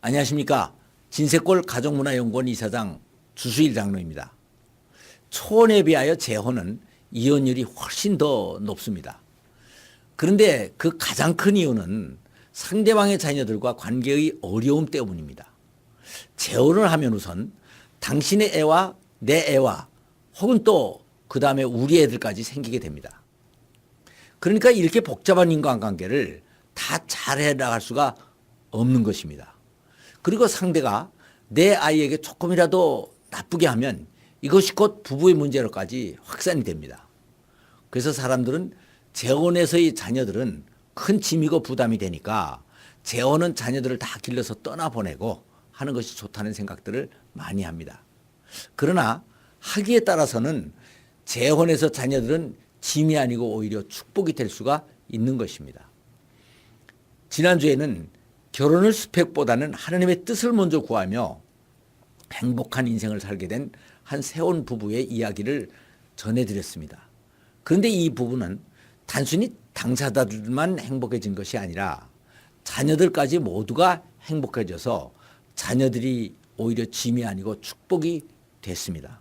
안녕하십니까. 진세골 가족문화연구원 이사장 주수일 장로입니다. 초혼에 비하여 재혼은 이혼율이 훨씬 더 높습니다. 그런데 그 가장 큰 이유는 상대방의 자녀들과 관계의 어려움 때문입니다. 재혼을 하면 우선 당신의 애와 내 애와 혹은 또 그 다음에 우리 애들까지 생기게 됩니다. 그러니까 이렇게 복잡한 인간관계를 다 잘해 나갈 수가 없는 것입니다. 그리고 상대가 내 아이에게 조금이라도 나쁘게 하면 이것이 곧 부부의 문제로까지 확산이 됩니다. 그래서 사람들은 재혼에서의 자녀들은 큰 짐이고 부담이 되니까 재혼은 자녀들을 다 길러서 떠나보내고 하는 것이 좋다는 생각들을 많이 합니다. 그러나 하기에 따라서는 재혼에서 자녀들은 짐이 아니고 오히려 축복이 될 수가 있는 것입니다. 지난주에는 결혼을 스펙보다는 하나님의 뜻을 먼저 구하며 행복한 인생을 살게 된 한 세혼 부부의 이야기를 전해드렸습니다. 그런데 이 부부는 단순히 당사자들만 행복해진 것이 아니라 자녀들까지 모두가 행복해져서 자녀들이 오히려 짐이 아니고 축복이 됐습니다.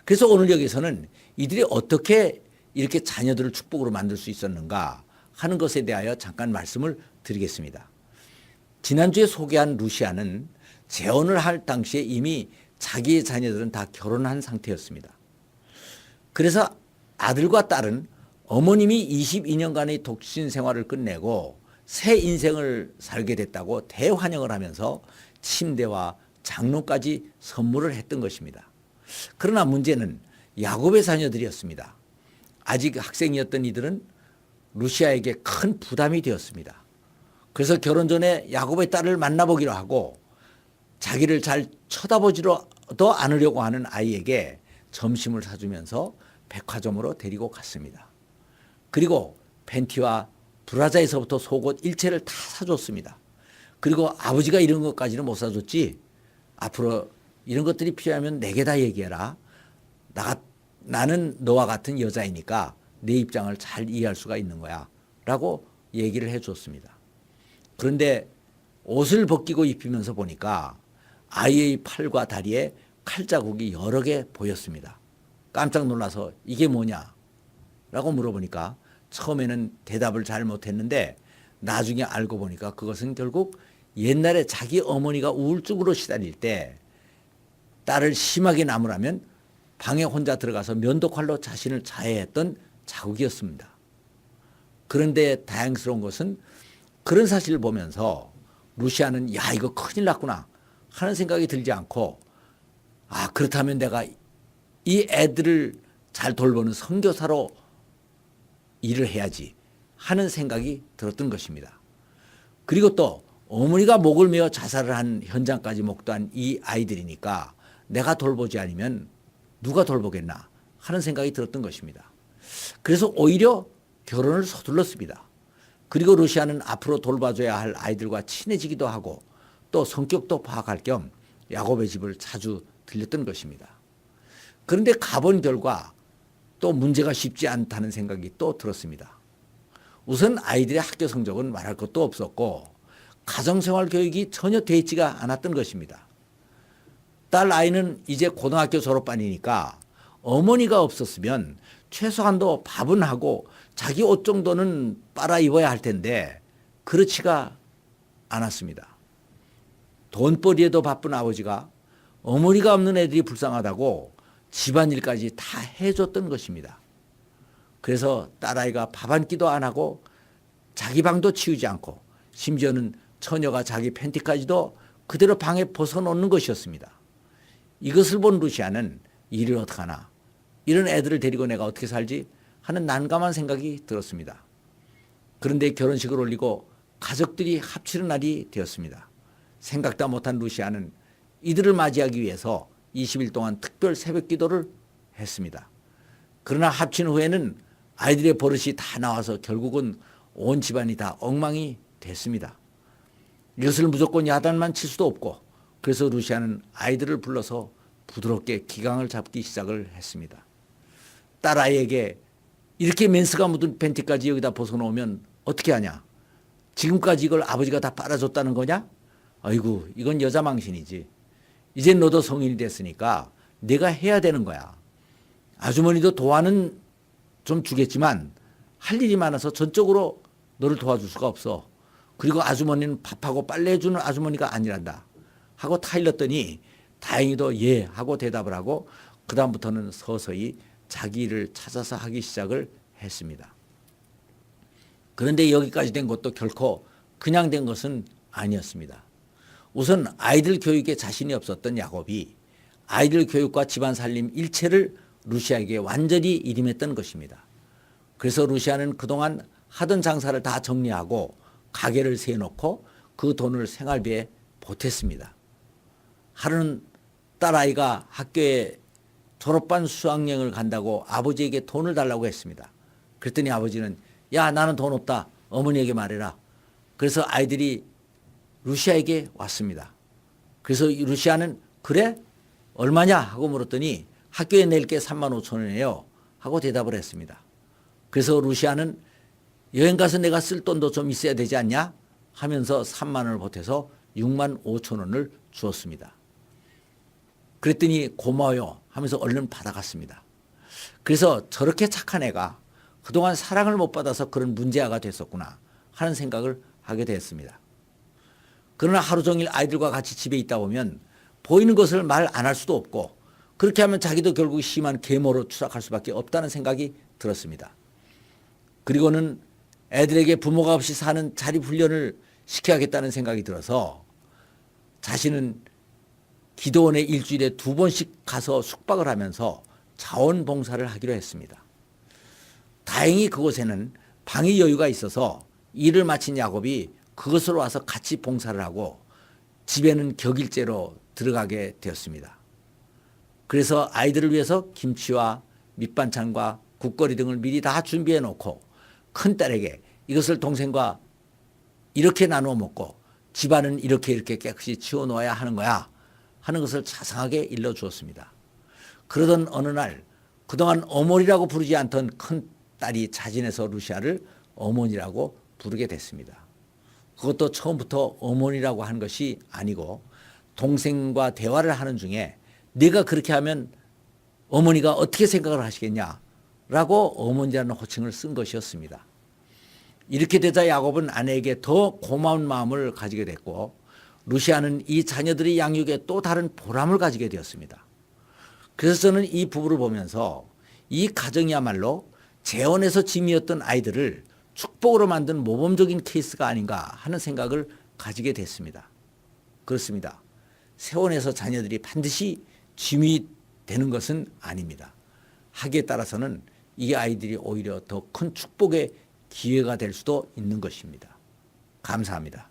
그래서 오늘 여기서는 이들이 어떻게 이렇게 자녀들을 축복으로 만들 수 있었는가 하는 것에 대하여 잠깐 말씀을 드리겠습니다. 지난주에 소개한 루시아는 재혼을 할 당시에 이미 자기의 자녀들은 다 결혼한 상태였습니다. 그래서 아들과 딸은 어머님이 22년간의 독신 생활을 끝내고 새 인생을 살게 됐다고 대환영을 하면서 침대와 장롱까지 선물을 했던 것입니다. 그러나 문제는 야곱의 자녀들이었습니다. 아직 학생이었던 이들은 루시아에게 큰 부담이 되었습니다. 그래서 결혼 전에 야곱의 딸을 만나보기로 하고 자기를 잘 쳐다보지도 않으려고 하는 아이에게 점심을 사주면서 백화점으로 데리고 갔습니다. 그리고 팬티와 브라자에서부터 속옷 일체를 다 사줬습니다. 그리고 아버지가 이런 것까지는 못 사줬지 앞으로 이런 것들이 필요하면 내게 다 얘기해라. 나는 너와 같은 여자이니까 내 입장을 잘 이해할 수가 있는 거야 라고 얘기를 해 줬습니다. 그런데 옷을 벗기고 입히면서 보니까 아이의 팔과 다리에 칼자국이 여러 개 보였습니다. 깜짝 놀라서 이게 뭐냐 라고 물어보니까 처음에는 대답을 잘 못했는데 나중에 알고 보니까 그것은 결국 옛날에 자기 어머니가 우울증으로 시달릴 때 딸을 심하게 나무라면 방에 혼자 들어가서 면도칼로 자신을 자해했던 자국이었습니다. 그런데 다행스러운 것은 그런 사실을 보면서 루시아는 야 이거 큰일 났구나 하는 생각이 들지 않고 그렇다면 내가 이 애들을 잘 돌보는 선교사로 일을 해야지 하는 생각이 들었던 것입니다. 그리고 또 어머니가 목을 메어 자살을 한 현장까지 목도한 이 아이들이니까 내가 돌보지 않으면 누가 돌보겠나 하는 생각이 들었던 것입니다. 그래서 오히려 결혼을 서둘렀습니다. 그리고 루시아는 앞으로 돌봐줘야 할 아이들과 친해지기도 하고 또 성격도 파악할 겸 야곱의 집을 자주 들렸던 것입니다. 그런데 가본 결과 또 문제가 쉽지 않다는 생각이 또 들었습니다. 우선 아이들의 학교 성적은 말할 것도 없었고 가정생활 교육이 전혀 돼 있지가 않았던 것입니다. 딸 아이는 이제 고등학교 졸업반이니까 어머니가 없었으면 최소한도 밥은 하고 자기 옷 정도는 빨아 입어야 할 텐데 그렇지가 않았습니다. 돈벌이에도 바쁜 아버지가 어머니가 없는 애들이 불쌍하다고 집안일까지 다 해줬던 것입니다. 그래서 딸아이가 밥 한 끼도 안 하고 자기 방도 치우지 않고 심지어는 처녀가 자기 팬티까지도 그대로 방에 벗어놓는 것이었습니다. 이것을 본 루시아는 일을 어떡하나 이런 애들을 데리고 내가 어떻게 살지 하는 난감한 생각이 들었습니다. 그런데 결혼식을 올리고 가족들이 합치는 날이 되었습니다. 생각도 못한 루시아는 이들을 맞이하기 위해서 20일 동안 특별 새벽 기도를 했습니다. 그러나 합친 후에는 아이들의 버릇이 다 나와서 결국은 온 집안이 다 엉망이 됐습니다. 이것을 무조건 야단만 칠 수도 없고 그래서 루시아는 아이들을 불러서 부드럽게 기강을 잡기 시작을 했습니다. 딸아이에게 이렇게 맨스가 묻은 팬티까지 여기다 벗어놓으면 어떻게 하냐? 지금까지 이걸 아버지가 다 빨아줬다는 거냐? 아이고 이건 여자 망신이지. 이젠 너도 성인이 됐으니까 내가 해야 되는 거야. 아주머니도 도와는 좀 주겠지만 할 일이 많아서 전적으로 너를 도와줄 수가 없어. 그리고 아주머니는 밥하고 빨래해주는 아주머니가 아니란다 하고 타일렀더니 다행히도 예 하고 대답을 하고 그다음부터는 서서히 자기 일을 찾아서 하기 시작을 했습니다. 그런데 여기까지 된 것도 결코 그냥 된 것은 아니었습니다. 우선 아이들 교육에 자신이 없었던 야곱이 아이들 교육과 집안 살림 일체를 루시아에게 완전히 일임했던 것입니다. 그래서 루시아는 그동안 하던 장사를 다 정리하고 가게를 세워놓고 그 돈을 생활비에 보탰습니다. 하루는 딸아이가 학교에 졸업반 수학여행을 간다고 아버지에게 돈을 달라고 했습니다. 그랬더니 아버지는 야 나는 돈 없다. 어머니에게 말해라. 그래서 아이들이 루시아에게 왔습니다. 그래서 루시아는 그래? 얼마냐? 하고 물었더니 학교에 낼 게 35,000원이에요. 하고 대답을 했습니다. 그래서 루시아는 여행 가서 내가 쓸 돈도 좀 있어야 되지 않냐? 하면서 3만 원을 보태서 6만 5천 원을 주었습니다. 그랬더니 고마워요 하면서 얼른 받아갔습니다. 그래서 저렇게 착한 애가 그동안 사랑을 못 받아서 그런 문제아가 됐었구나 하는 생각을 하게 됐습니다. 그러나 하루 종일 아이들과 같이 집에 있다 보면 보이는 것을 말 안 할 수도 없고 그렇게 하면 자기도 결국 심한 계모로 추락할 수밖에 없다는 생각이 들었습니다. 그리고는 애들에게 부모가 없이 사는 자립훈련을 시켜야겠다는 생각이 들어서 자신은 기도원에 일주일에 2번씩 가서 숙박을 하면서 자원봉사를 하기로 했습니다. 다행히 그곳에는 방이 여유가 있어서 일을 마친 야곱이 그것으로 와서 같이 봉사를 하고 집에는 격일제로 들어가게 되었습니다. 그래서 아이들을 위해서 김치와 밑반찬과 국거리 등을 미리 다 준비해 놓고 큰딸에게 이것을 동생과 이렇게 나누어 먹고 집안은 이렇게 깨끗이 치워 놓아야 하는 거야 하는 것을 자상하게 일러주었습니다. 그러던 어느 날 그동안 어머니라고 부르지 않던 큰딸이 자진해서 루시아를 어머니라고 부르게 됐습니다. 그것도 처음부터 어머니라고 하는 것이 아니고 동생과 대화를 하는 중에 네가 그렇게 하면 어머니가 어떻게 생각을 하시겠냐라고 어머니라는 호칭을 쓴 것이었습니다. 이렇게 되자 야곱은 아내에게 더 고마운 마음을 가지게 됐고 루시아는 이 자녀들의 양육에 또 다른 보람을 가지게 되었습니다. 그래서 저는 이 부부를 보면서 이 가정이야말로 재혼에서 짐이었던 아이들을 축복으로 만든 모범적인 케이스가 아닌가 하는 생각을 가지게 됐습니다. 그렇습니다. 세혼에서 자녀들이 반드시 짐이 되는 것은 아닙니다. 하기에 따라서는 이 아이들이 오히려 더 큰 축복의 기회가 될 수도 있는 것입니다. 감사합니다.